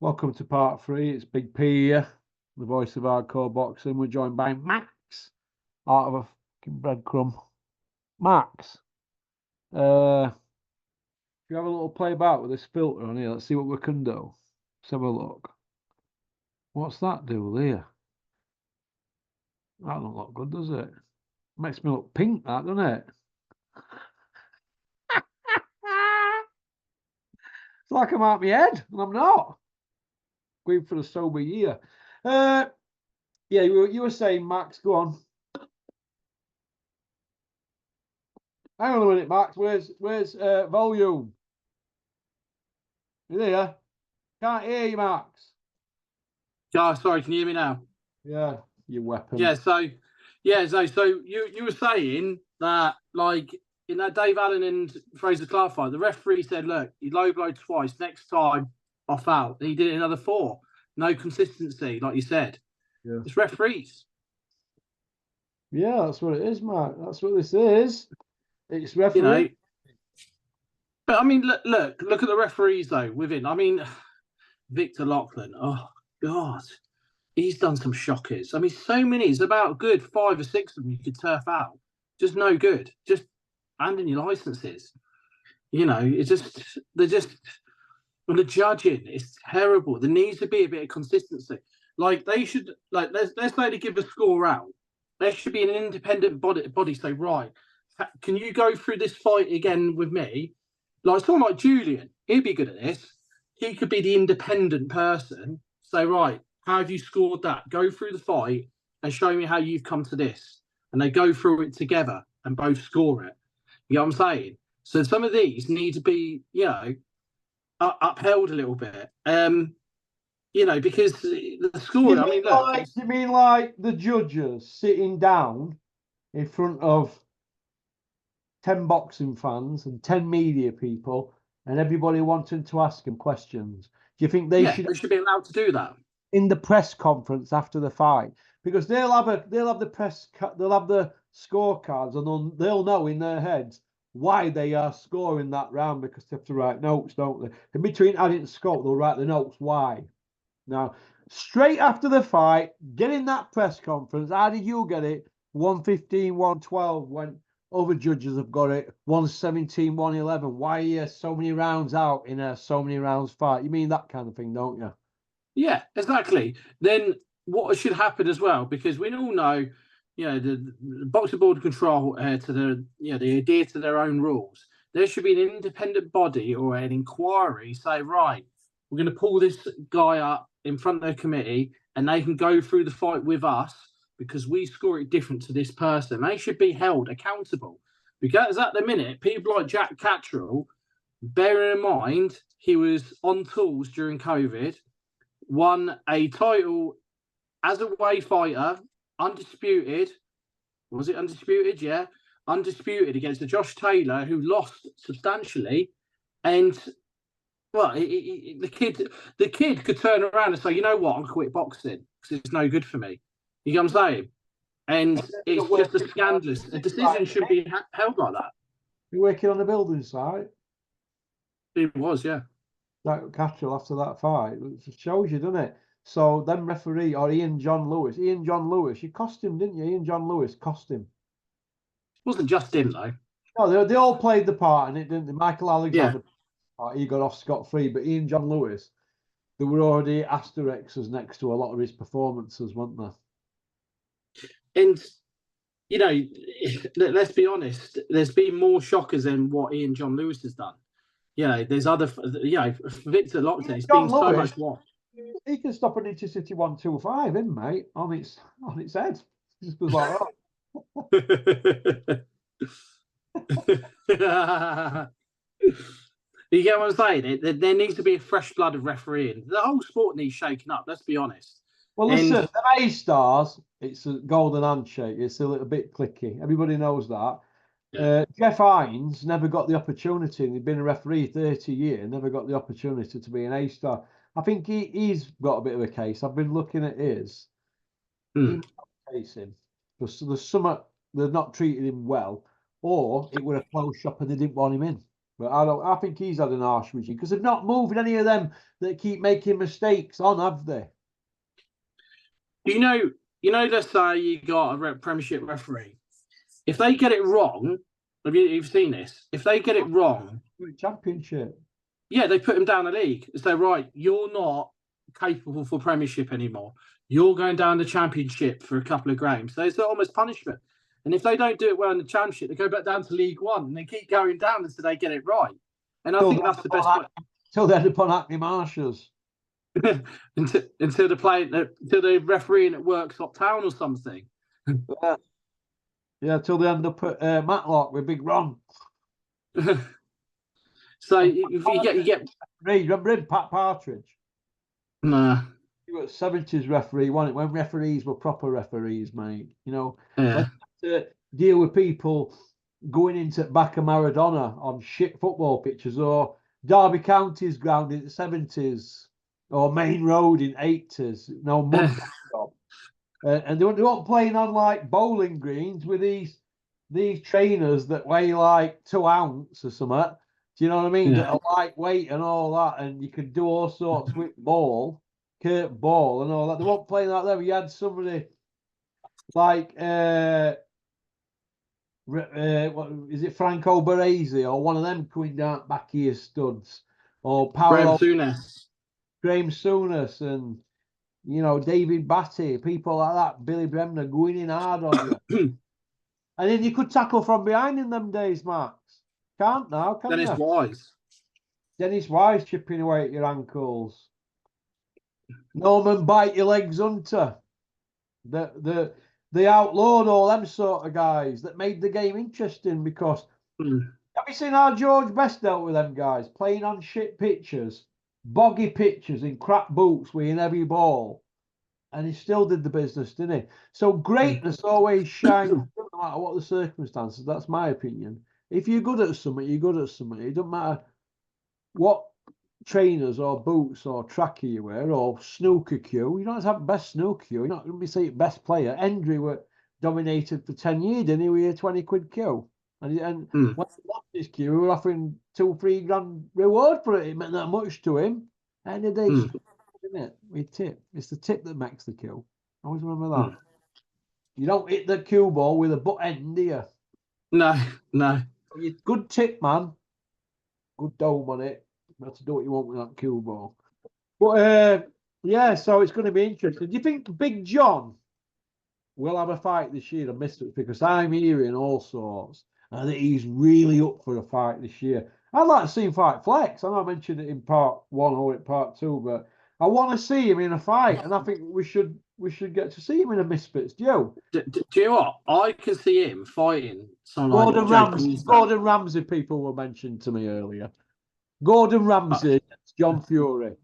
Welcome to part 3. It's Big P here, the voice of hardcore boxing. We're joined by Max, out of a fucking breadcrumb. Max, if you have a little play about with this filter on here, let's see what we can do. Let's have a look. What's that do here? That don't look good, does it? Makes me look pink, that, doesn't it? It's like I'm out my head, and I'm not. Going for a sober year. Yeah, you were saying, Max, go on. Hang on a minute, Max. Where's volume? You there? Can't hear you, Max. Oh, sorry, can you hear me now? Yeah, your weapon. So you were saying that, like, in that Dave Allen and Fraser Clark fight, the referee said, look, you low blow twice, next time off out. And he did it another 4. No consistency, like you said. Yeah. It's referees. Yeah, that's what it is, Mark. That's what this is. It's referee. You know, but I mean, look at the referees though within. I mean, Victor Lachlan. Oh God, he's done some shockers. I mean, so many. It's about a good 5 or 6 of them you could turf out. Just no good. Just handing your licenses. You know, they're just and the judging is terrible. There needs to be a bit of consistency. Like they should, like let's say to give a score out. There should be an independent body say, right, can you go through this fight again with me? Like someone like Julian, he'd be good at this. He could be the independent person. Say, right, how have you scored that? Go through the fight and show me how you've come to this. And they go through it together and both score it. You know what I'm saying? So some of these need to be, you know, upheld a little bit. You know, because the score. I mean, look. You mean like the judges sitting down in front of 10 boxing fans and 10 media people, and everybody wanting to ask them questions? Do you think they should be allowed to do that in the press conference after the fight? Because they'll have the scorecards, and they'll know in their heads why they are scoring that round, because they have to write notes, don't they? In between adding scope, they'll write the notes why. Now, straight after the fight, get in that press conference. How did you get it? 115, 112, when other judges have got it. 117, 111. Why are you so many rounds out in a so many rounds fight? You mean that kind of thing, don't you? Yeah, exactly. Then what should happen as well, because we all know, you know, the boxing board control to the, you know, they adhere to their own rules. There should be an independent body or an inquiry say, right, we're going to pull this guy up in front of the committee and they can go through the fight with us because we score it different to this person. They should be held accountable, because at the minute, people like Jack Cattrall, bearing in mind he was on tools during COVID, won a title as a way fighter, undisputed. Was it undisputed? Yeah, undisputed against the Josh Taylor, who lost substantially. And well, the kid could turn around and say, you know what, I'm quit boxing because it's no good for me. You know what I'm saying? And it's just a scandalous. A decision should be held like that. You're working on the building site? It was, yeah. Like Cattrall after that fight, it shows you, doesn't it? So then referee or Ian John Lewis, you cost him, didn't you? Ian John Lewis cost him. It wasn't just him though. No, they all played the part in it, didn't they? Michael Alexander, yeah. He got off scot-free, but Ian John Lewis, there were already asterisks next to a lot of his performances, weren't there? And you know, let's be honest, there's been more shockers than what Ian John Lewis has done. You know, there's other, you know, Victor Lachlan, it's been so much more. He can stop an Intercity 125 in, mate, on its head. He just goes like that. You get what I'm saying? There needs to be a fresh blood of refereeing. The whole sport needs shaking up, let's be honest. Well, listen, the A-Stars, it's a golden handshake. It's a little bit clicky. Everybody knows that. Yeah. Jeff Hines never got the opportunity, and he'd been a referee 30 years, never got the opportunity to be an A-Star. I think he's got a bit of a case. I've been looking at his. He's facing. There's some they've not treated him well, or it were a closed shop and they didn't want him in. But I think he's had an harsh regime because they've not moved any of them that keep making mistakes on, have they? You know, let's say you got a Premiership referee. If they get it wrong, you've seen this? If they get it wrong, Championship. Yeah, they put him down the league. So, right, you're not capable for Premiership anymore. You're going down the Championship for a couple of games. So it's almost punishment. And if they don't do it well in the Championship, they go back down to League One and they keep going down until they get it right. And I think that's the best way. Till they end up on Hackney Marshes. until the refereeing at Worksop Town or something. Yeah, till they end up at Matlock with Big Ron. So if you get remember him, Pat Partridge? Nah. He was 70s referee, wasn't it? When referees were proper referees, mate. You know, yeah. To deal with people going into back of Maradona on shit football pitches, or Derby County's ground in the 70s, or Main Road in 80s. No mud. And they weren't playing on like bowling greens with these trainers that weigh like 2 ounces or something. Do you know what I mean? Yeah. That are lightweight and all that, and you could do all sorts with ball, Kurt Ball, and all that. They weren't playing like that. You had somebody like what is it, Franco Baresi, or one of them coming down back here studs, or Paolo Graham Souness, and you know, David Batty, people like that, Billy Bremner going in hard on you. And then you could tackle from behind in them days, Max. Can't now, can Dennis you? Wise. Dennis Wise chipping away at your ankles. Norman Bite Your Legs Hunter. They outlawed all them sort of guys that made the game interesting because have you seen how George Best dealt with them guys? Playing on shit pitches, boggy pitches in crap boots with an heavy ball. And he still did the business, didn't he? So greatness always shines, no matter what the circumstances. That's my opinion. If you're good at something, you're good at something. It doesn't matter what trainers or boots or tracker you wear or snooker cue. You don't have to have best snooker cue. You're not going to be saying best player. Hendry were dominated for 10 years, didn't he? With a 20 quid cue. And when he lost his cue, we were offering 2-3 grand reward for it. It meant that much to him. And the day, isn't it? With tip. It's the tip that makes the cue. Always remember that. You don't hit the cue ball with a butt end, do you? No. Good tip, man. Good dome on it. You have to do what you want with that cue ball. But yeah, so it's going to be interesting. Do you think Big John will have a fight this year on Mystics? Because I'm hearing all sorts, and that he's really up for a fight this year. I'd like to see him fight Flex. I know I mentioned it in part 1 or in part 2, but I want to see him in a fight, and I think we should get to see him in a Misfits. Do you? Do you know what? I can see him fighting someone Gordon like Ramsay. Gordon Ramsay, people were mentioned to me earlier. Gordon Ramsay, John Fury.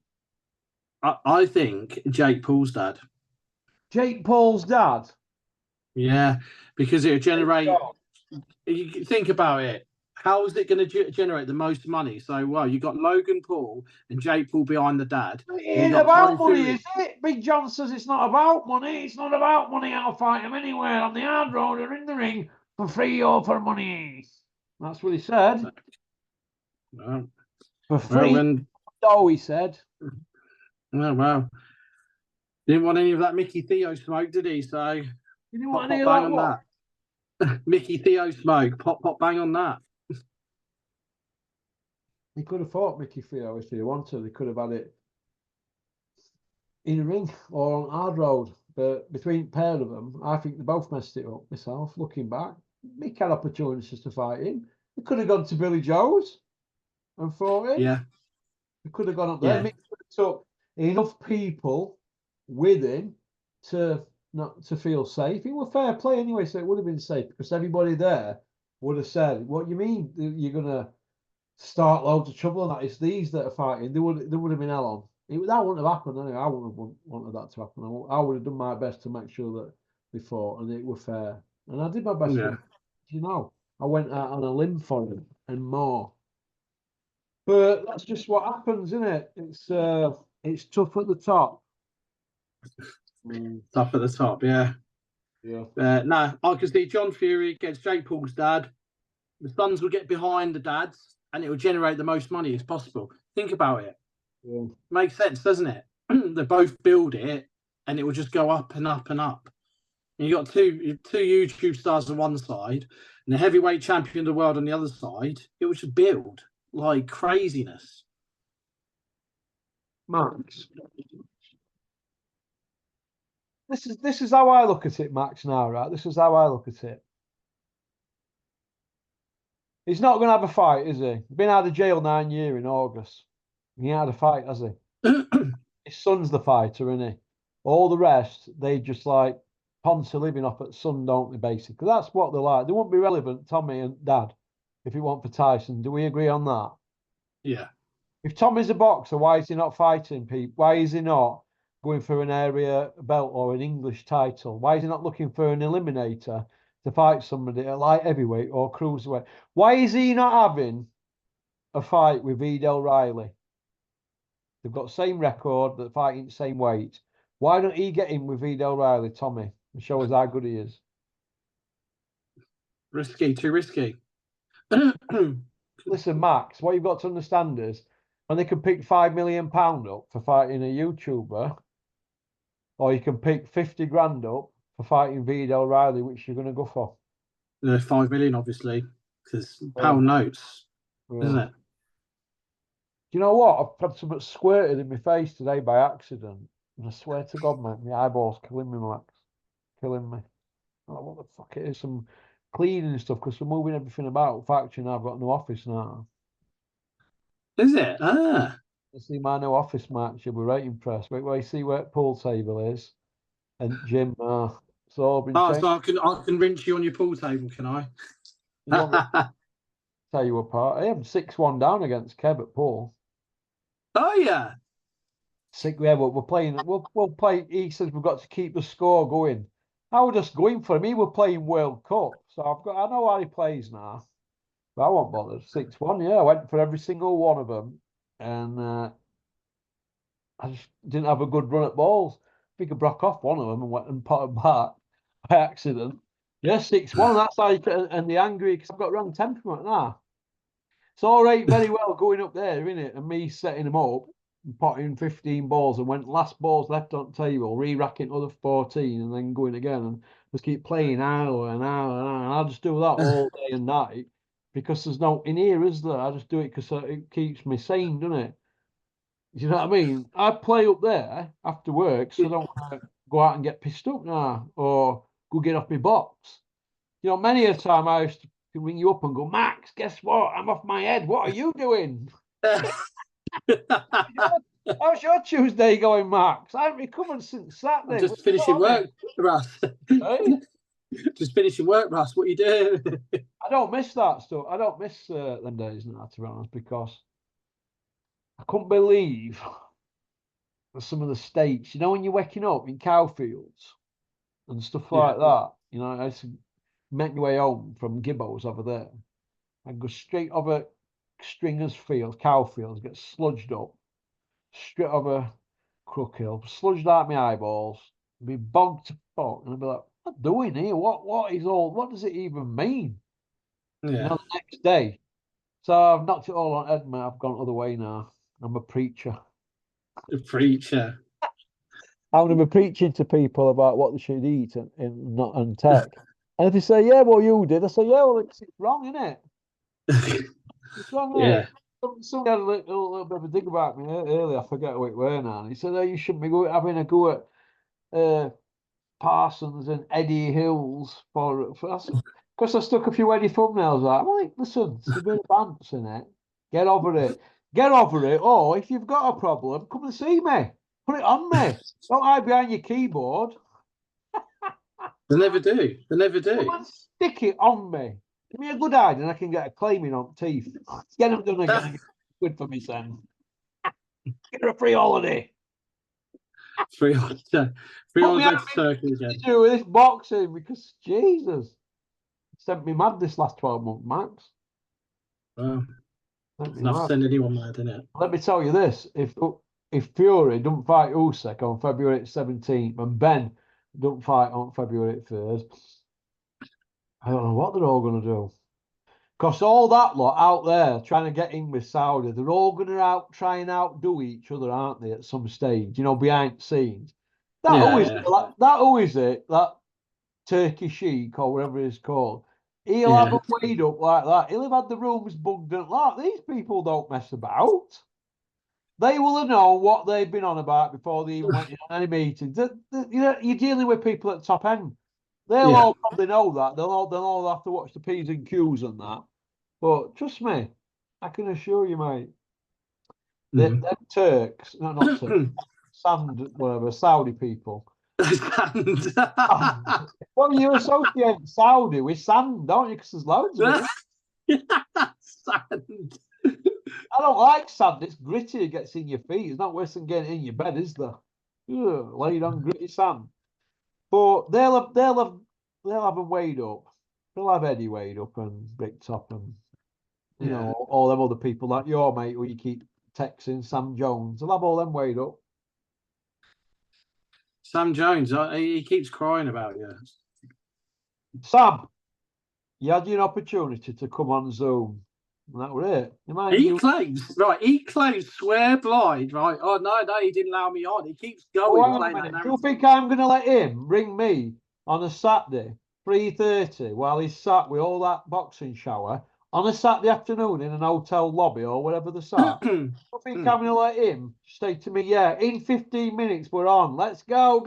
I think Jake Paul's dad. Jake Paul's dad? Yeah, because it'll generate. You think about it. How is it going to generate the most money? So, well, you got Logan Paul and Jake Paul behind the dad. It ain't about money, is it? Big John says it's not about money. It's not about money. I'll fight him anywhere on the hard road or in the ring for free or for money. That's what he said. For free. Oh, he said. Oh, well. Didn't want any of that Mickey Theo smoke, did he? So, you didn't want any of that, what? Mickey Theo smoke. Pop, bang on that. He could have fought Mickey Theo if he wanted. He could have had it in a ring or on hard road. But between a pair of them, I think they both messed it up myself, looking back. Mick had opportunities to fight him. He could have gone to Billy Joe's and fought him. Yeah. He could have gone up there. Yeah. Mick could have took enough people with him to feel safe. It was fair play anyway, so it would have been safe because everybody there would have said, "What you mean you're gonna start loads of trouble?" And that it's these that are fighting. There would have been hell on. That wouldn't have happened anyway. I wouldn't have wanted that to happen. I would have done my best to make sure that they fought and it was fair. And I did my best. Yeah. You know, I went out on a limb for them and more. But that's just what happens, isn't it? It's tough at the top. Tough at the top, yeah. Yeah. No, I can see John Fury against Jake Paul's dad. The sons will get behind the dads, and it will generate the most money as possible. Think about it. Yeah. Makes sense, doesn't it? They both build it, and it will just go up and up and up. And you got two YouTube stars on one side, and a heavyweight champion of the world on the other side. It will just build like craziness. Max. This is how I look at it, Max. Now, right? This is how I look at it. He's not going to have a fight, is he? He's been out of jail 9 years in August. He ain't had a fight, has he? His son's the fighter, isn't he? All the rest, they just like Ponce living off at son, don't they? Basically, that's what they're like. They wouldn't be relevant, Tommy and Dad, if it weren't for Tyson. Do we agree on that? Yeah. If Tommy's a boxer, why is he not fighting people? Why is he not going for an area belt or an English title? Why is he not looking for an eliminator to fight somebody at light heavyweight or cruiserweight? Why is he not having a fight with Vidal Riley? They've got the same record, they're fighting the same weight. Why don't he get in with Vidal Riley, Tommy, and show us how good he is? Risky, too risky. Listen, Max, what you've got to understand is when they can pick £5 million up for fighting a YouTuber, or you can pick 50 grand up for fighting Vidal Riley, which you're going to go for. 5 million, obviously, because pound notes, isn't it? Do you know what? I've had something squirted in my face today by accident. And I swear to God, mate, my eyeball's killing me, Max. Killing me. Oh, what the fuck it is? Some cleaning and stuff, because we're moving everything about. Factory now, I've got a new office now. Is it? Ah. You see my new office, Max, you'll be right impressed. Wait, wait, see where the pool table is. And gym, it's all been changed. So I can rinse you on your pool table, can I? You want me to tell you apart? I am 6-1 down against Kev at pool. Oh, yeah. Yeah, we're playing. We'll play. He says we've got to keep the score going. I was just going for him. He were playing World Cup, so I know how he plays now. But I won't bother. 6-1. Yeah, I went for every single one of them, and I just didn't have a good run at balls. I think I broke off one of them and went and put them back by accident. Yeah, 6-1. That's how you can, and the angry because I've got wrong temperament now. It's all right, very well going up there, isn't it? And me setting them up. Potting 15 balls and went last balls left on the table, re-racking other 14 and then going again and just keep playing hour and hour and hour. And I'll just do that all day and night because there's no in here, is there? I just do it because it keeps me sane, doesn't it? You know what I mean? I play up there after work so I don't want to go out and get pissed up now or go get off my box. You know, many a time I used to ring you up and go, Max, guess what? I'm off my head. What are you doing? How's your Tuesday going, Max? I haven't recovered since Saturday. I'm just finishing work, Russ. Hey? Just finishing work, Russ. What are you doing? I don't miss that stuff. I don't miss them days now, to be honest, because I couldn't believe some of the states. You know, when you're waking up in cow fields and stuff like that. You know, I used to make my way home from Gibbo's over there. I'd go straight over Stringer's fields, cow fields, get sludged up, straight over Crook Hill, sludged out my eyeballs, be bogged to fuck, and I'd be like, what am I doing here? What does it even mean? Yeah. You know, the next day. So I've knocked it all on head, mate. I've gone the other way now. I'm a preacher. A preacher. I'm going to be preaching to people about what they should eat and not and take. And if they say, yeah, well, you did, I say, yeah, well, it's wrong, isn't it? It's wrong, isn't it? Somebody had a little bit of a dig about me earlier. I forget who it were now. And he said, oh, you shouldn't be having a go at Parsons and Eddie Hills because I stuck a few Eddie thumbnails out. I'm like, listen, there's a bit of bants in it. Get over it. Get over it. Or if you've got a problem, come and see me. Put it on me. Don't hide behind your keyboard. They never do. They never do. Come and stick it on me. Give me a good eye and I can get a claiming on teeth. Get them done again. Good for me, son. Get her a free holiday. Free holiday to Turkey again. To do with this boxing because Jesus sent me mad this last 12 months, Max. Well, it's enough to send anyone mad, isn't it? Let me tell you this: if Fury don't fight Usyk on February 17th and Ben don't fight on February 3rd, I don't know what they're all going to do. Because all that lot out there trying to get in with Saudi, they're all going to try and outdo each other, aren't they, at some stage, behind the scenes. That always, that always it, that Turkey Sheik or whatever it's called. He'll have them weighed up like that. He'll have had the rooms bugged and like these people don't mess about. They will have known what they've been on about before they even went in on any meetings. You're dealing with people at top end. They'll all probably know that. They'll all have to watch the P's and Q's and that. But trust me, I can assure you, mate, that them Turks, no, not Turks, whatever, Saudi people. Well, you associate Saudi with sand, don't you? Because there's loads of it. Sand. I don't like sand. It's gritty. It gets in your feet. It's not worse than getting in your bed, is there? Laid on gritty sand. But they'll have them weighed up. They'll have Eddie weighed up and Big Top and all them other people like your mate who you keep texting, Sam Jones. They'll have all them weighed up. Sam Jones, he keeps crying about you. Sam, you had your opportunity to come on Zoom. And that was it. He claims swear blind, right? Oh, no, he didn't allow me on. He keeps going. Do you think I'm going to let him ring me on a Saturday, 3:30, while he's sat with all that boxing shower on a Saturday afternoon in an hotel lobby or whatever the sat? Do you think I'm going to let him say to me, yeah, in 15 minutes we're on. Let's go,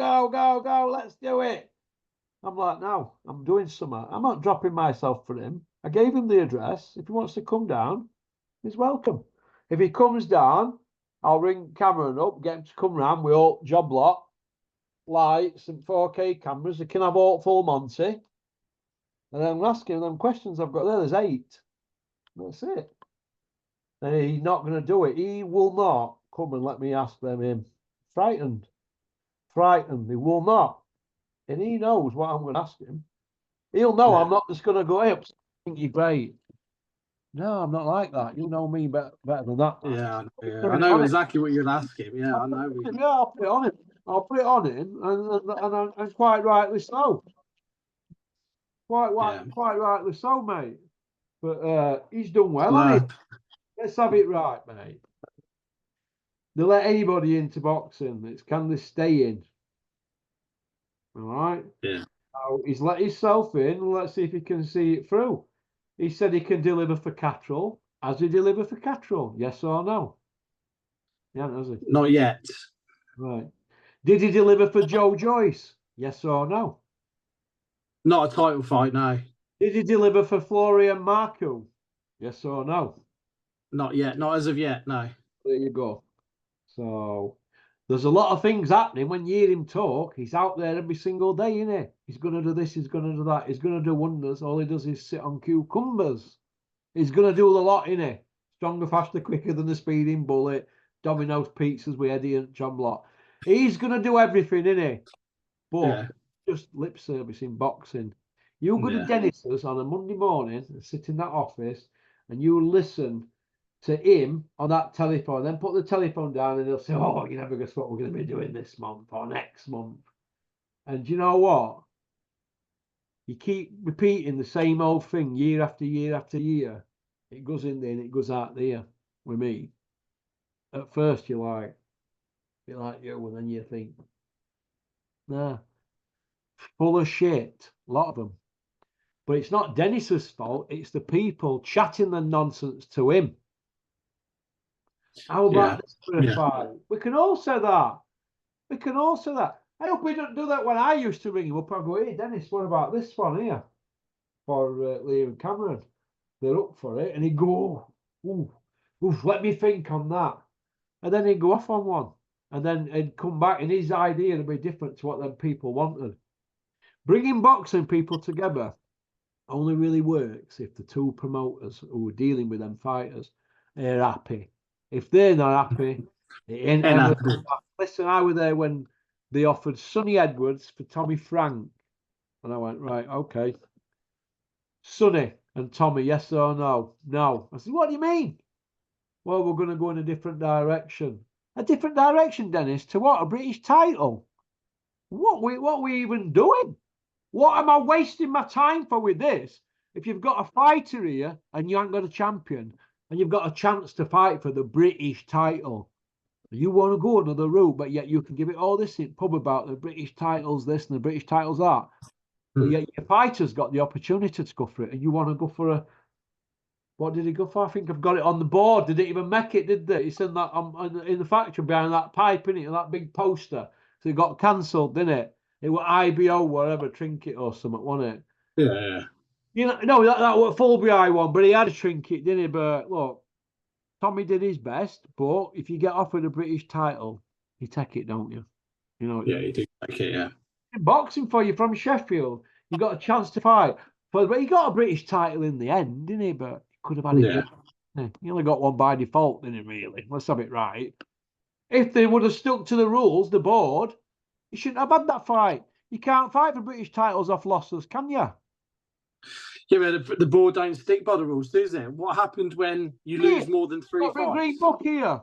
let's do it. I'm like, no, I'm doing something. I'm not dropping myself for him. I gave him the address. If he wants to come down, he's welcome. If he comes down, I'll ring Cameron up, get him to come round with all job lot, lights and 4K cameras. They can have all full Monty. And then I'm asking them questions I've got there. There's 8. That's it. And he's not going to do it. He will not come and let me ask them him. Frightened. He will not. And he knows what I'm going to ask him. He'll know I'm not just going to go, hey, I think you're great. No, I'm not like that. You know me better than that. I know exactly what you'll ask him. Yeah, I know. Yeah, I'll put it on him. I'll put it on him, and quite rightly so. Quite rightly so, mate. But he's done well, hasn't he? Let's have it right, mate. They let anybody into boxing. It's can they stay in? All right. Yeah. So he's let himself in. Let's see if he can see it through. He said he can deliver for Catrol. Has he delivered for Catrol? Yes or no? Yeah, has he? Not yet. Right. Did he deliver for Joe Joyce? Yes or no? Not a title fight, no. Did he deliver for Florian Marco? Yes or no? Not yet. Not as of yet, no. There you go. So there's a lot of things happening when you hear him talk. He's out there every single day, isn't he? He's going to do this, he's going to do that, he's going to do wonders. All he does is sit on cucumbers. He's going to do a lot, isn't he? Stronger, faster, quicker than the speeding bullet. Domino's pizzas with Eddie and John Block. He's going to do everything, isn't he? But just lip service in boxing. You go to Dennis's on a Monday morning and sit in that office and you listen to him on that telephone, then put the telephone down and he'll say, oh, you never guess what we're going to be doing this month or next month. And you know what? You keep repeating the same old thing year after year after year. It goes in there and it goes out there with me. At first you're like you, and then you think, nah, full of shit, a lot of them. But it's not Dennis's fault, it's the people chatting the nonsense to him. How about this for a fight? We can all say that. I hope we don't do that when I used to ring him up and go, hey, Dennis, what about this one here? For Liam and Cameron. They're up for it. And he'd go, let me think on that. And then he'd go off on one. And then he'd come back and his idea would be different to what them people wanted. Bringing boxing people together only really works if the two promoters who are dealing with them fighters are happy. If they're not happy, it ain't ever. Listen, I was there when they offered Sonny Edwards for Tommy Frank. And I went, right, okay. Sonny and Tommy, yes or no? No. I said, what do you mean? Well, we're going to go in a different direction. A different direction, Dennis, to what? A British title? What we even doing? What am I wasting my time for with this? If you've got a fighter here and you ain't got a champion, and you've got a chance to fight for the British title, you want to go another route, but yet you can give it all this pub about the British titles, this and the British titles that. But yet your fighter's got the opportunity to go for it, and you want to go for a. What did he go for? I think I've got it on the board. They didn't even make it, did they? It's in that in the factory behind that pipe, in it, that big poster. So it got cancelled, didn't it? It was IBO, whatever, trinket or something, wasn't it? Yeah. You know, no, that was Fulby one, but he had a trinket, didn't he? But look, Tommy did his best. But if you get offered a British title, you take it, don't you? You know. Yeah, you do take it. Yeah. Boxing for you from Sheffield, you got a chance to fight. But he got a British title in the end, didn't he? But he could have had it. Yeah. He only got one by default, didn't he? Really, let's have it right. If they would have stuck to the rules, the board, he shouldn't have had that fight. You can't fight for British titles off losses, can you? Yeah, but the board don't stick by the rules, does it? What happened when you lose more than 3 got fights? a green book here.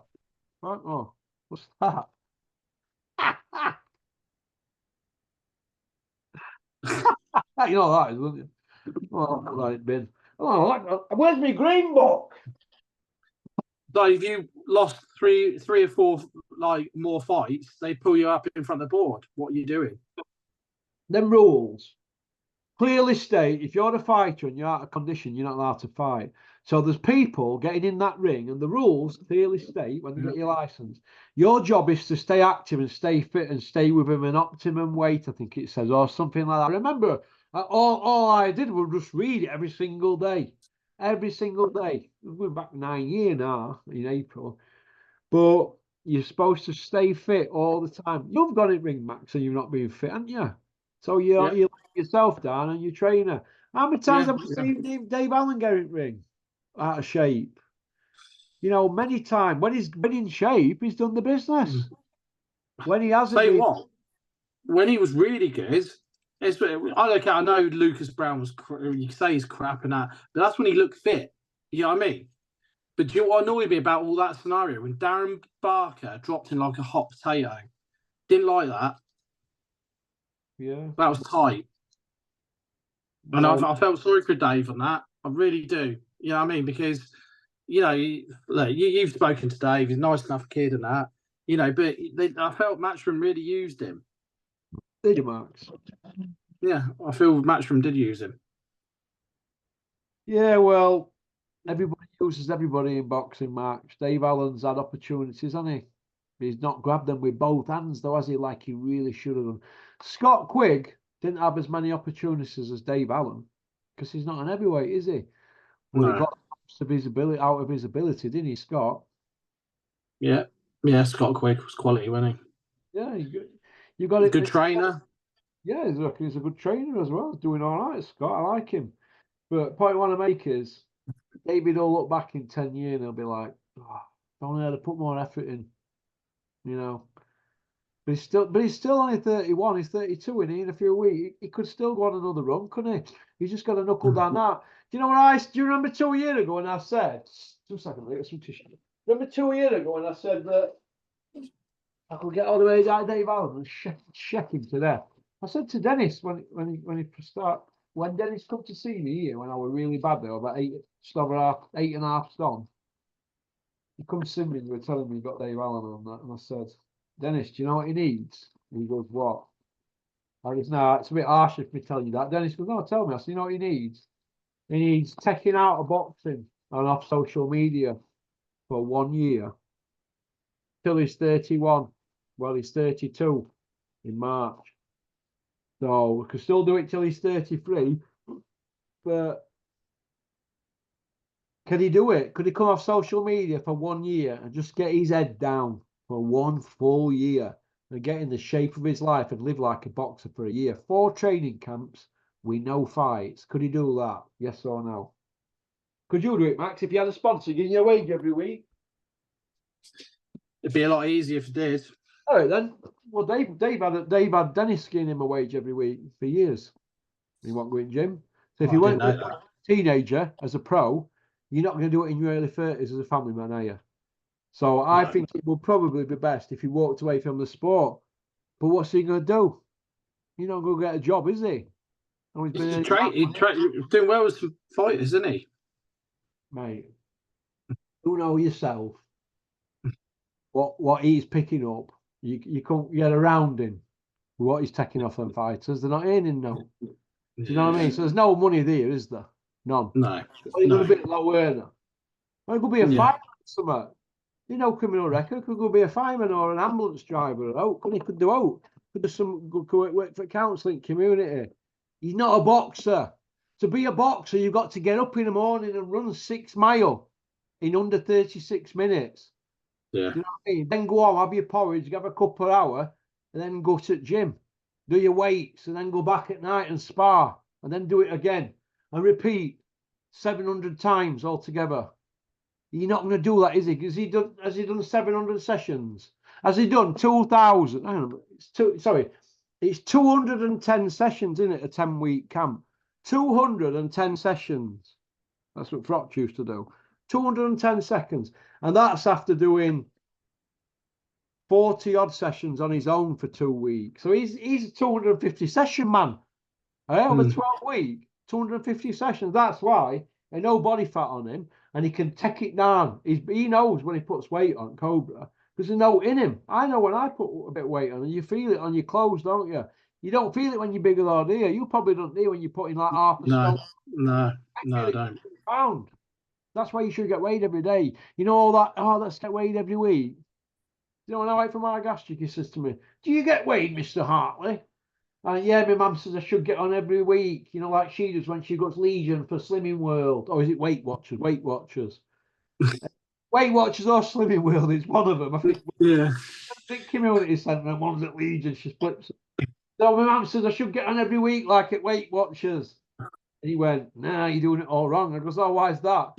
Oh, what's that? You know that is, wouldn't you? Oh, right, bin. Oh, where's my green book? So if you lost three or four like more fights, they pull you up in front of the board. What are you doing? Them rules clearly state if you're a fighter and you're out of condition, you're not allowed to fight. So there's people getting in that ring, and the rules clearly state when you get your license, your job is to stay active and stay fit and stay within an optimum weight, I think it says, or something like that. Remember, all I did was just read it every single day. Every single day. We're back 9 years now in April. But you're supposed to stay fit all the time. You've got it, ring Max, and you've not been fit, haven't you? So you let yourself down and your trainer. How many times have I seen Dave Allen get in ring out of shape? You know, many times when he's been in shape, he's done the business. When he hasn't Say been, what? When he was really good, I know Lucas Brown was. You can say he's crap and that, but that's when he looked fit. You know what I mean? But do you know what annoyed me about all that scenario? When Darren Barker dropped in like a hot potato. Didn't like that. Yeah. That was tight. And I felt sorry for Dave on that. I really do. You know what I mean? Because, you know, you've spoken to Dave. He's a nice enough kid and that. You know, but I felt Matchroom really used him. Did you, Max? Yeah, I feel Matchroom did use him. Yeah, well, everybody uses everybody in boxing, Max. Dave Allen's had opportunities, hasn't he? He's not grabbed them with both hands, though, has he? Like he really should have done. Scott Quigg didn't have as many opportunities as Dave Allen because he's not an heavyweight, is he? But he got of his ability out of his ability, didn't he, Scott? Yeah, Scott Quigg was quality, wasn't he? Yeah, you got it. Good trainer. Yeah, he's a good trainer as well. Doing all right, Scott. I like him. But point I want to make is David will look back in 10 years and he'll be like, oh, if only I'd have put more effort in, you know. But he's still only 31. He's 32, and in a few weeks he could still go on another run, couldn't he? He's just got to knuckle down that. Do you know what do you remember 2 years ago when I said 2 seconds later, some tissue. Remember 2 years ago when I said that I could get all the way down Dave Allen and check him to death. I said to Dennis when Dennis come to see me here when I was really bad there, about 8.5 stone. He comes to me and we're telling me he got Dave Allen on that, and I said, Dennis, do you know what he needs? And he goes, what? I goes, no, it's a bit harsh if me tell you that. Dennis goes, no, tell me. I said, you know what he needs? He needs taking out of boxing and off social media for 1 year till he's 31. Well, he's 32 in March. So we could still do it till he's 33. But can he do it? Could he come off social media for 1 year and just get his head down for 1 full year and get in the shape of his life and live like a boxer for a year? 4 training camps with no fights. Could he do that? Yes or no? Could you do it, Max, if you had a sponsor getting your wage every week? It'd be a lot easier if it did. All right, then. Well, Dave had Dennis getting him a wage every week for years. He won't go in gym. So if you went as a teenager as a pro, you're not going to do it in your early 30s as a family man, are you? So I think it would probably be best if he walked away from the sport. But what's he going to do? He's not going to get a job, is he? And he's He's been doing well with some fighters, isn't he? mate. You know yourself what he's picking up. You can't get around him with what he's taking off them fighters. They're not earning no. Do you know what I mean? So there's no money there, is there? None. No. Well, you're going to be a low earner. Well, it could be a Yeah. fireman or something. You know, criminal record could go be a fireman or an ambulance driver. He could do out. Could do some good work for counselling community. He's not a boxer. To be a boxer, you've got to get up in the morning and run 6 miles in under 36 minutes. Yeah. Do you know what I mean? Then go home, have your porridge, have a cup per hour, and then go to the gym, do your weights, and then go back at night and spar, and then do it again, and repeat 700 times altogether. You're not going to do that, is he? Has he done 700 sessions? Has he done 2,000? Hang on, it's 210 sessions in it, a 10-week camp. 210 sessions. That's what Froch used to do. 210 seconds. And that's after doing 40 odd sessions on his own for 2 weeks. So he's a 250 session man. Over 12 weeks, 250 sessions. That's why there's no body fat on him, and he can take it down. He knows when he puts weight on Cobra because there's no in him. I know when I put a bit of weight on, and you feel it on your clothes, don't you? You don't feel it when you're bigger though, do you? You probably don't do when you're putting like half a stone. No, I don't. Pound. That's why you should get weighed every day. You know all that. Oh, let's get weighed every week. You know, when I wait for my gastric, he says to me, "Do you get weighed, Mr. Hartley?" And yeah, my mum says I should get on every week. You know, like she does when she goes Legion for Slimming World, or is it Weight Watchers? Weight Watchers, Weight Watchers, or Slimming World. It's one of them. I think. Yeah. I think community centre and one's at Legion. She splits. So my mum says I should get on every week, like at Weight Watchers. And he went, "Nah, you're doing it all wrong." I goes, "Oh, why is that?"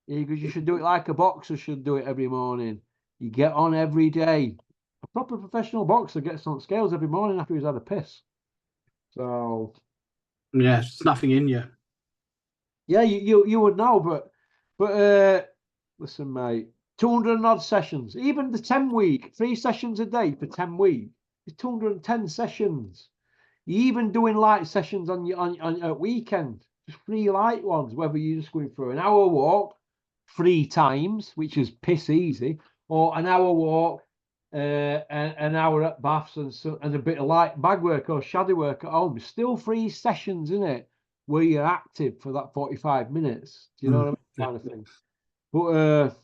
He goes, "You should do it like a boxer should do it every morning. You get on every day. A proper professional boxer gets on scales every morning after he's had a piss." So yeah, there's nothing in you. Yeah, you would know, but listen, mate, 200 and odd sessions. Even the 10-week, 3 sessions a day for 10 weeks, it's 210 sessions. You even doing light sessions on your on at weekend, just 3 light ones, whether you're just going for an hour walk 3 times, which is piss easy, or an hour walk, an hour at baths and a bit of light bag work or shadow work at home. Still 3 sessions in it where you're active for that 45 minutes. Do you know what I mean? Kind of thing. But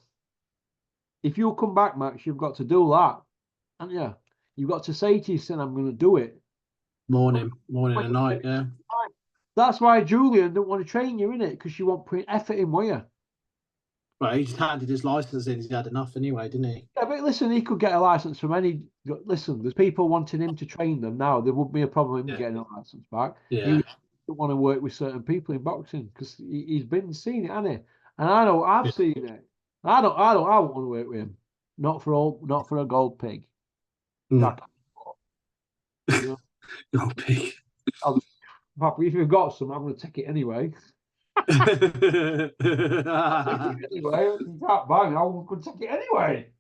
if you come back, Max, you've got to do that. And yeah, you've got to say to yourself, I'm going to do it. Morning and night, yeah. That's why Julian didn't want to train you in it, because you won't put effort in, will you? Well, he just handed his license in. He's had enough anyway, didn't he? Yeah, but listen, he could get a license from any. Listen, there's people wanting him to train them now. There wouldn't be a problem him getting a license back. Yeah. He doesn't want to work with certain people in boxing because he's been seen it, hasn't he? And I know I've seen it. I want to work with him. Not for a gold pig. Mm. You know? Gold pig. Papa, if you've got some, I'm going to take it anyway. Anyway, you can't bang. I'm going to take it anyway.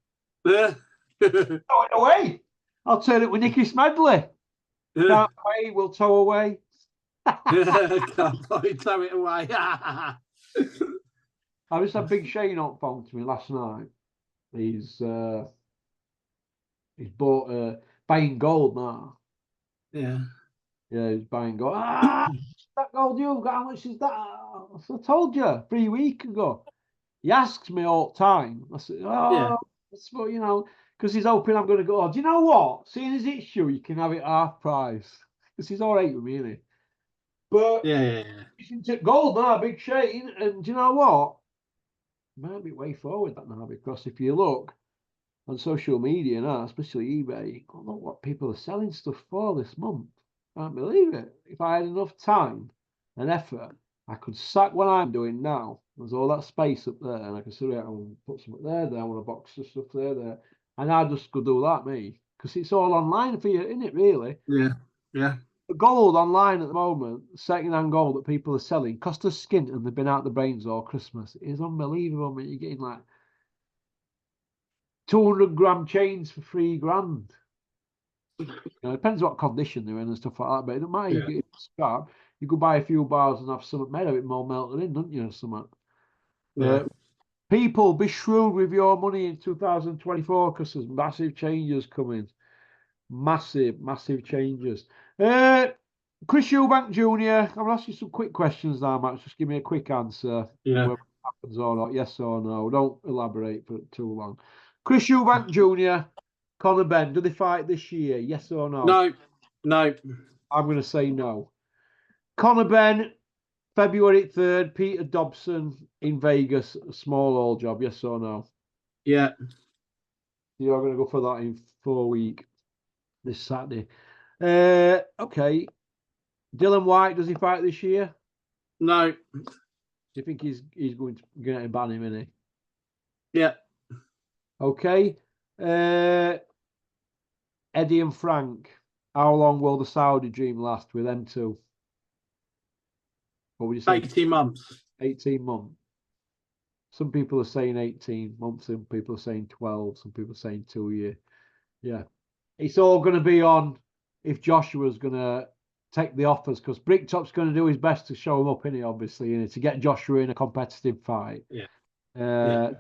Throw it away. I'll turn it with Nicky Smedley. Can't pay, we'll tow away. Can't tow it away. I just had Big Shane on phone to me last night. He's bought buying gold now. Yeah. Yeah, he's buying gold. That gold you've got, how much is that? I told you 3 weeks ago. He asks me all the time. I said, that's what, you know, because he's hoping I'm going to go, do you know what? Seeing as it's you, you can have it half price. Because he's all right with me, isn't he? But he's into gold now, Big Shane. And do you know what? Might be way forward that now, because if you look on social media now, especially eBay, look what people are selling stuff for this month. I can't believe it. If I had enough time and effort, I could sack what I'm doing now. There's all that space up there, and I could sit down and put something there. I want a box of stuff there. And I just could do that, me. Because it's all online for you, isn't it, really? Yeah. The gold online at the moment, second-hand gold that people are selling, cost a skint and they've been out the brains all Christmas. It is unbelievable, mate. You're getting like 200-gram chains for $3,000. You know, it depends what condition they're in and stuff like that, but it doesn't matter. You get scrap. you could buy a few bars and have something made of it more melted in, don't you? Or something. Yeah. People, be shrewd with your money in 2024 because there's massive changes coming. Massive, massive changes. Chris Eubank Jr., I'm going to ask you some quick questions now, Max. Just give me a quick answer. Yeah. Whether it happens or not, yes or no. Don't elaborate for too long. Chris Eubank Jr., Conor Benn, do they fight this year? Yes or no? No. No. I'm going to say no. Conor Benn, February 3rd, Peter Dobson in Vegas, a small old job. Yes or no? Yeah. You're going to go for that in 4 weeks this Saturday. Okay. Dylan White, does he fight this year? No. Do you think he's going to ban him, isn't he? Yeah. Okay. Eddie and Frank, how long will the Saudi dream last with them two? What would you say? 18 months. 18 months. Some people are saying 18 months, some people are saying 12, some people are saying 2 years. Yeah. It's all going to be on if Joshua's going to take the offers, because Bricktop's going to do his best to show him up, innit, obviously, innit, to get Joshua in a competitive fight. Yeah.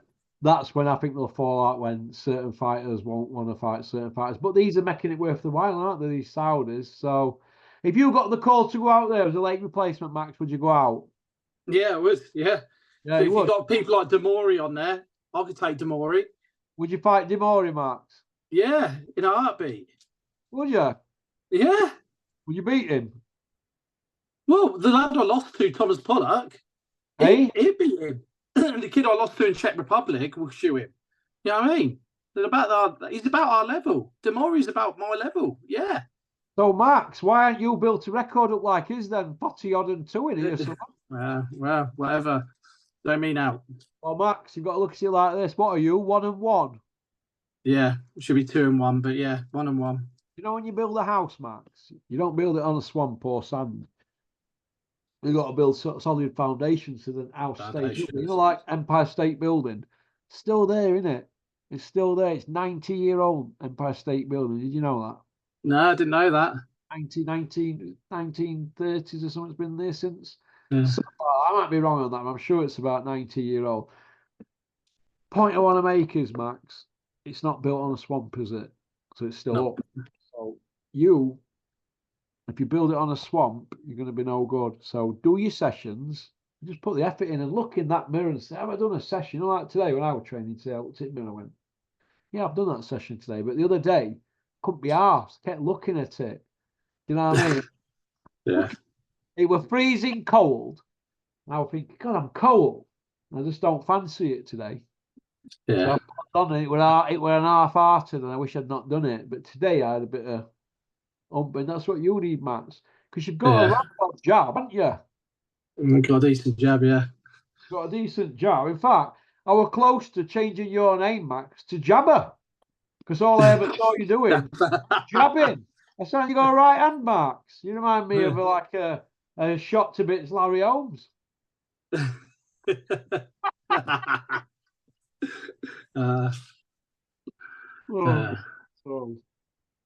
That's when I think they'll fall out, when certain fighters won't want to fight certain fighters. But these are making it worth the while, aren't they, these Saudis? So if you got the call to go out there as a late replacement, Max, would you go out? Yeah, it was. Yeah. Yeah, So you if would. you've got people like Demori on there, I could take Demori. Would you fight Demori, Max? Yeah, in a heartbeat. Would you? Yeah. Would you beat him? Well, the lad I lost to, Thomas Pollock, Hey? he beat him. And the kid I lost to in Czech Republic will shoe him. You know what I mean? He's about our level. Demori's about my level. Yeah. So, Max, why aren't you built a record up like his then? 40 odd and 2 in here. So. Well, whatever. Don't mean out. Well, Max, you've got to look at it like this. What are you? 1-1? Yeah, it should be 2-1, but yeah, 1-1. You know, when you build a house, Max, you don't build it on a swamp or sand. You've got to build solid foundations so the house stays up. You know, like Empire State Building. Still there, isn't it? It's still there. It's 90-year-old Empire State Building. Did you know that? No, I didn't know that. 1930s or something's been there since. Yeah. So, I might be wrong on that, but I'm sure it's about 90-year-old. Point I want to make is, Max, it's not built on a swamp, is it? So it's still up. So if you build it on a swamp, you're going to be no good. So do your sessions. Just put the effort in and look in that mirror and say, have I done a session? You know, like today when I was training today, I looked at the mirror and went, yeah, I've done that session today. But the other day, couldn't be arsed. Kept looking at it. You know what I mean? Yeah. It was freezing cold. And I was thinking, God, I'm cold. I just don't fancy it today. Yeah. So I put on it. It were an half-hearted, and I wish I'd not done it. But today I had a bit of and that's what you need, Max. Because you've got a right job, haven't you? Got a decent jab, yeah. Got a decent job. In fact, I was close to changing your name, Max, to Jabber. Because all I ever saw you doing, jabbing. I said, you got a right hand, Max. You remind me of like a shot to bits Larry Holmes. So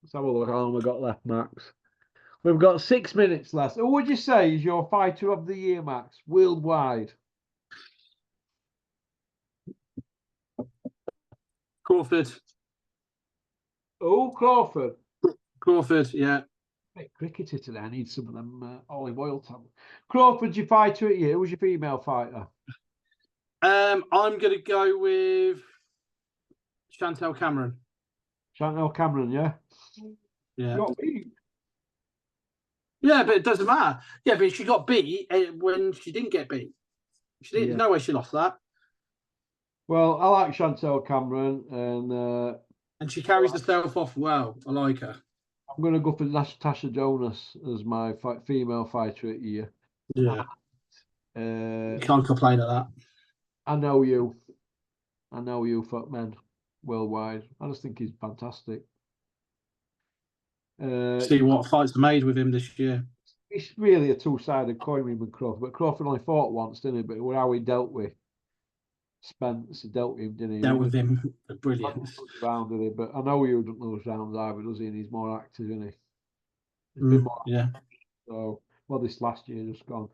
let's have a look how long we've got left, Max. We've got 6 minutes left. Who would you say is your fighter of the year, Max, worldwide? Crawford. Oh, Crawford. Crawford, yeah. Bit crickety today. I need some of them olive oil tablets. Crawford's your fighter at you. Who's your female fighter? I'm going to go with Chantel Cameron. Chantel Cameron, yeah? Yeah. Got beat. Yeah, but it doesn't matter. Yeah, but she got beat when she didn't get beat. She didn't. No way she lost that. Well, I like Chantel Cameron, and she carries herself off well. I like her. I'm going to go for Natasha Jonas as my female fighter at year. Yeah. You can't complain at that. I know you, fuck men, worldwide. I just think he's fantastic. See what fights are made with him this year. It's really a two-sided coin with Crawford, but Crawford only fought once, didn't he? But how he dealt with Spence, dealt with him, didn't he? Dealt with him, brilliant. Round with him, but I know you don't lose rounds either, does he? And he's more active, isn't he? Yeah. So, Well, this last year just gone.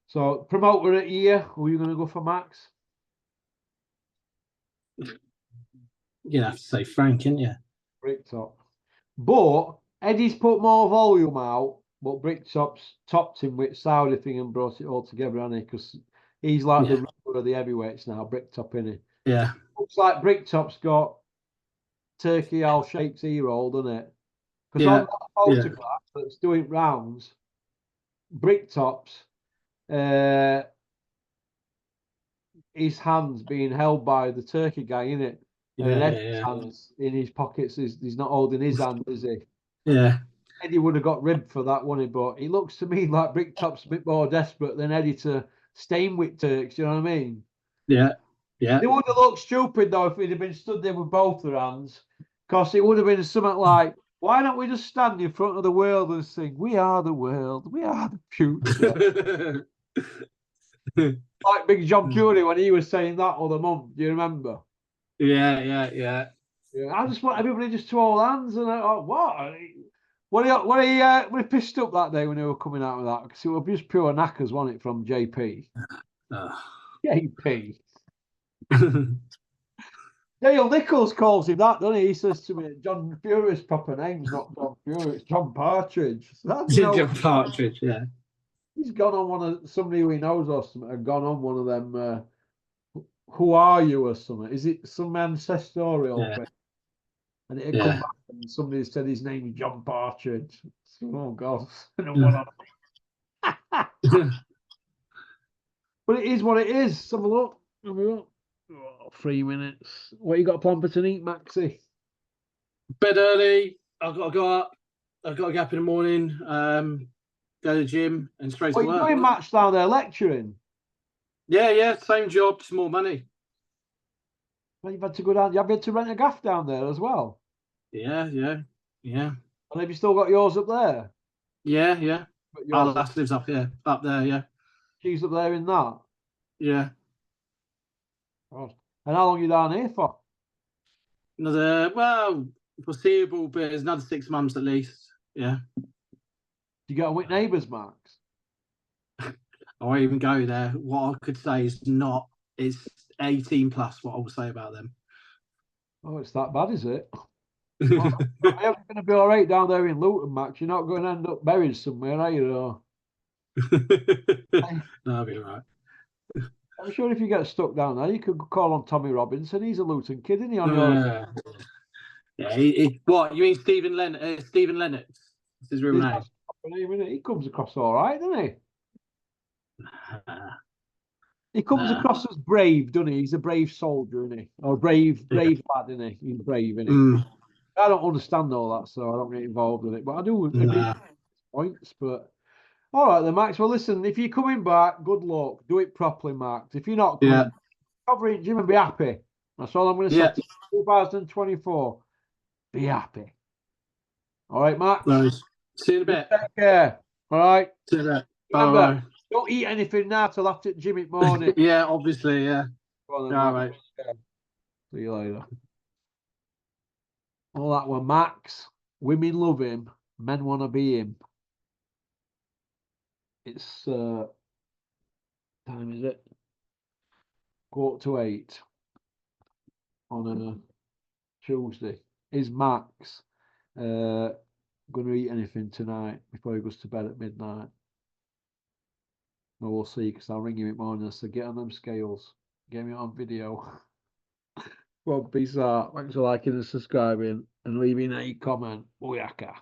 So promoter at year, who are you going to go for, Max? You'd have to say Frank, isn't you? Bricktop. But Eddie's put more volume out, but Bricktop's topped him with Saudi thing and brought it all together, hasn't he? Because he's like the ruler of the heavyweights now, Bricktop, isn't he? Yeah. Looks like Bricktop's got Turkey Al Sheikh's ear roll, doesn't it? Because Yeah. on that photograph that's doing rounds, Bricktop's his hands being held by the Turkey guy, in it. And Eddie's hands in his pockets. He's not holding his hand, is he? Yeah. Eddie would have got ribbed for that, wouldn't he? But it looks to me like Bricktop's a bit more desperate than Eddie to stain with Turks. You know what I mean? Yeah. Yeah. They would have looked stupid though if he'd have been stood there with both their hands, because it would have been something like, "Why don't we just stand in front of the world and sing, 'We are the world, we are the future'?" Like Big John Fury when he was saying that other month. Do you remember? Yeah. I just want everybody just to hold hands, and I thought, what? Were he pissed up that day when they were coming out with that? Because it was just pure knackers, wasn't it, from JP? JP. Dale Nichols calls him that, doesn't he? He says to me, John Fury's proper name's not John Fury, it's John Partridge. So John Partridge, yeah. He's gone on one of somebody who he knows or something, and gone on one of them. Who are you or something? Is it some ancestorial thing? And it had come back and somebody said his name is John Partridge. Oh God. But it is what it is. Let's have a look. Oh, 3 minutes. What you got planned for tonight, Maxie? Bed early. I've got to go up. I've got to get up in the morning, go to the gym and straight to work. What are you doing, Match, down there lecturing? Yeah, same job, just more money. Well, you've had to go down. You've had to rent a gaff down there as well. Yeah. And have you still got yours up there? Yeah. Our lass lives up there, yeah. She's up there in that? Yeah. God. And how long are you down here for? Another, foreseeable, but it's another 6 months at least. Yeah. Do you get on with neighbours, Max? I won't even go there. What I could say is it's 18 plus what I will say about them. Oh, it's that bad, is it? Well, you're going to be all right down there in Luton, Max. You're not going to end up buried somewhere, are you? No, I'll be all right. I'm sure if you get stuck down there, you could call on Tommy Robinson. He's a Luton kid, isn't he? Yeah, what? You mean Stephen Lennox? Stephen Lennox? That's his real name. He comes across all right, doesn't he? He comes across as brave, doesn't he? He's a brave soldier, isn't he? Or brave lad, isn't he? He's brave, isn't he? Mm. I don't understand all that, so I don't get involved with it. But I do agree with points. But all right then, Max. Well, listen, if you're coming back, good luck. Do it properly, Max. If you're not coming, cover it, Jim, and be happy. That's all I'm going to say. 2024. Be happy. All right, Max. Nice. See you in a bit. Take care. All right. See you in a bit. Remember, don't eat anything now till after gym in the morning. Yeah, obviously, yeah. Well, then, all right. See you later. All that one, Max. Women love him. Men want to be him. It's time is it? 7:45 on a Tuesday. Is Max going to eat anything tonight before he goes to bed at midnight? Well, we'll see, because I'll ring him in the morning and say, get on them scales. Get me on video. Well, peace out. Thanks for liking and subscribing and leaving a comment. Booyaka.